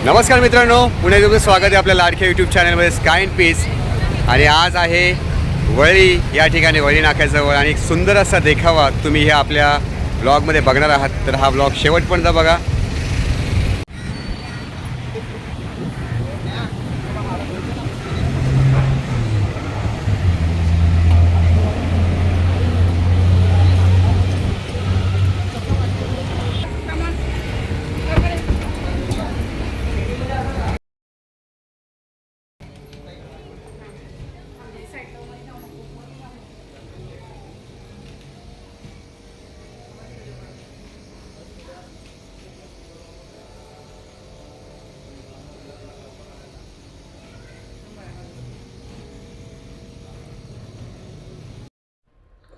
नमस्कार मित्रांनो, पुन्हा तुमचं स्वागत आहे आपल्या लाडक्या यूट्यूब चॅनलमध्ये स्काय अँड पीस. आणि आज आहे वळी या ठिकाणी, वळी नाक्याजवळ, आणि एक सुंदर असा देखावा तुम्ही हे आपल्या ब्लॉगमध्ये बघणार आहात. तर हा ब्लॉग शेवटपर्यंत बघा.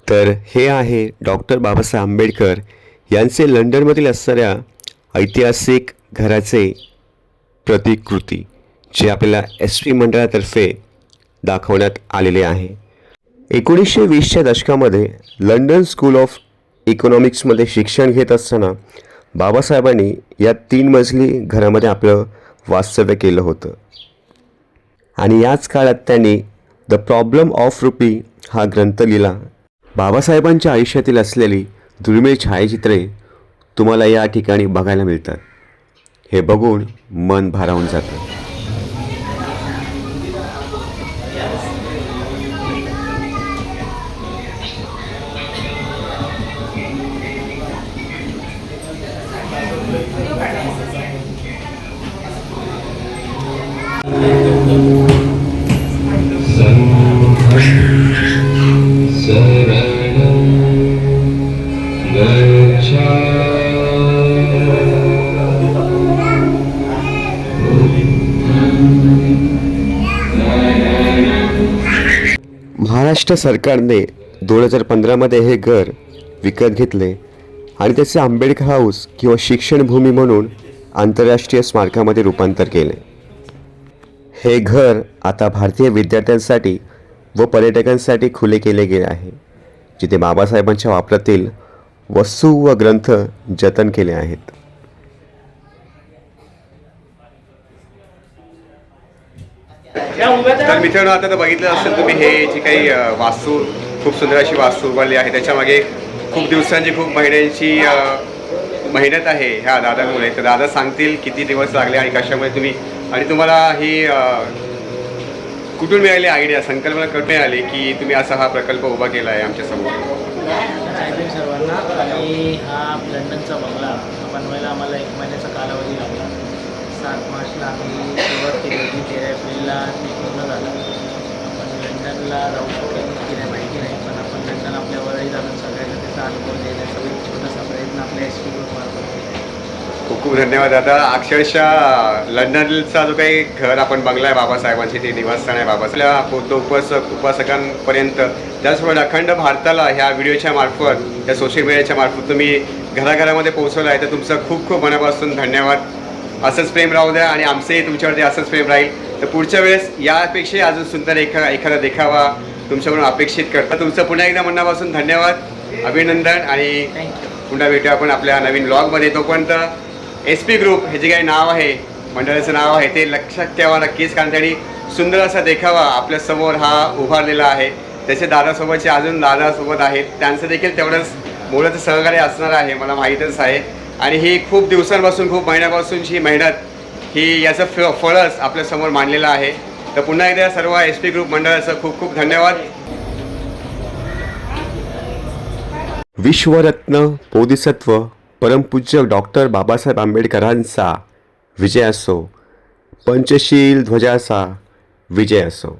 तर हे आहे डॉक्टर बाबासाहेब आंबेडकर यांचे लंडनमधील असणाऱ्या ऐतिहासिक घराचे प्रतिकृती, जे आपल्याला SP मंडळातर्फे दाखवण्यात आलेले आहे. 1920च्या दशकामध्ये लंडन स्कूल ऑफ इकॉनॉमिक्समध्ये शिक्षण घेत असताना बाबासाहेबांनी या 3 मजली घरामध्ये आपलं वास्तव्य केलं होतं. आणि याच काळात त्यांनी द प्रॉब्लेम ऑफ रुपी हा ग्रंथ लिहिला. बाबासाहेबांच्या आयुष्यातील असलेली दुर्मिळ छायाचित्रे तुम्हाला या ठिकाणी बघायला मिळतात. हे बघून मन भारावून जातं. महाराष्ट्र सरकारने 2015मध्ये हे घर विकत घेतले आणि त्याचे आंबेडकर हाऊस किंवा शिक्षणभूमी म्हणून आंतरराष्ट्रीय स्मारकामध्ये रूपांतर केले. हे घर आता भारतीय विद्यार्थ्यांसाठी व पर्यटकांसाठी खुले केले गेले आहे, जिथे बाबासाहेबांच्या वापरातील वस्तू व ग्रंथ जतन केले आहेत. तर मित्रांनो, आता तर बघितलं असेल तुम्ही, हे जी काही वास्तू, खूप सुंदर अशी वास्तू उभारली आहे. त्याच्यामागे खूप दिवसांची, खूप महिन्यांची मेहनत आहे ह्या दादांमुळे. तर दादा सांगतील किती दिवस लागले आणि कशामुळे तुम्ही, आणि तुम्हाला ही कुठून मिळाली आयडिया, संकल्पना कुठून मिळाली की तुम्ही असा हा प्रकल्प उभा केला आहे आमच्यासमोर? सर्वांना. आणि हा लंडनचा बंगला बनवायला आम्हाला 1 महिन्याचा कालावधी लागला. 7 मार्चला आम्ही सुरुवात केली होती, 13 एप्रिलला ते पूर्ण झालं. आपण लंडनला राहू शकतो की नाही माहिती नाही, पण आपण लंडन आपल्यावरही जाणून सगळ्यांना त्याचा अनुभव देण्याचा एक छोटासा प्रयत्न आपल्या SP ग्रुपमार्फत केला. खूप खूप धन्यवाद दादा. अक्षरशः लंडनचा जो काही घर आपण बंगला आहे बाबासाहेबांची, ते निवासस्थान आहे बाबासाहेब, पोतो उपासकांपर्यंत, त्याचबरोबर अखंड भारताला ह्या व्हिडिओच्या मार्फत, त्या सोशल मीडियाच्या मार्फत तुम्ही घराघरामध्ये पोहोचवलं आहे. तर तुमचं खूप खूप मनापासून धन्यवाद. असंच प्रेम राहू द्या आणि आमचंही तुमच्यावरती असंच प्रेम राहील. तर पुढच्या वेळेस यापेक्षा अजून सुंदर एखादा देखावा तुमच्याकडून अपेक्षित करता. तुमचं पुन्हा एकदा मनापासून धन्यवाद, अभिनंदन, आणि पुन्हा भेटूया आपण आपल्या नवीन ब्लॉगमध्ये. तोपर्यंत SP ग्रुप हे जे काही नाव आहे, मंडळाचं नाव आहे, ते लक्षात ठेवा नक्कीच, कारण त्यांनी सुंदर असा देखावा आपल्यासमोर हा उभारलेला आहे. त्याचे दादासोबतचे अजून दादासोबत आहेत, त्यांचं देखील तेवढंच मोलाचं सहकार्य असणार आहे, मला माहीतच आहे. आणि ही खूप दिवसांपासून, खूप महिन्यापासूनची मेहनत, ही याचं फळच आपल्यासमोर मांडलेलं आहे. तर पुन्हा एकदा सर्व SP ग्रुप मंडळाचं खूप खूप धन्यवाद. विश्वरत्न बोधिसत्व परमपूज्य डॉक्टर बाबासाहेब आंबेडकरांचा विजय असो. पंचशील ध्वजाचा विजय असो.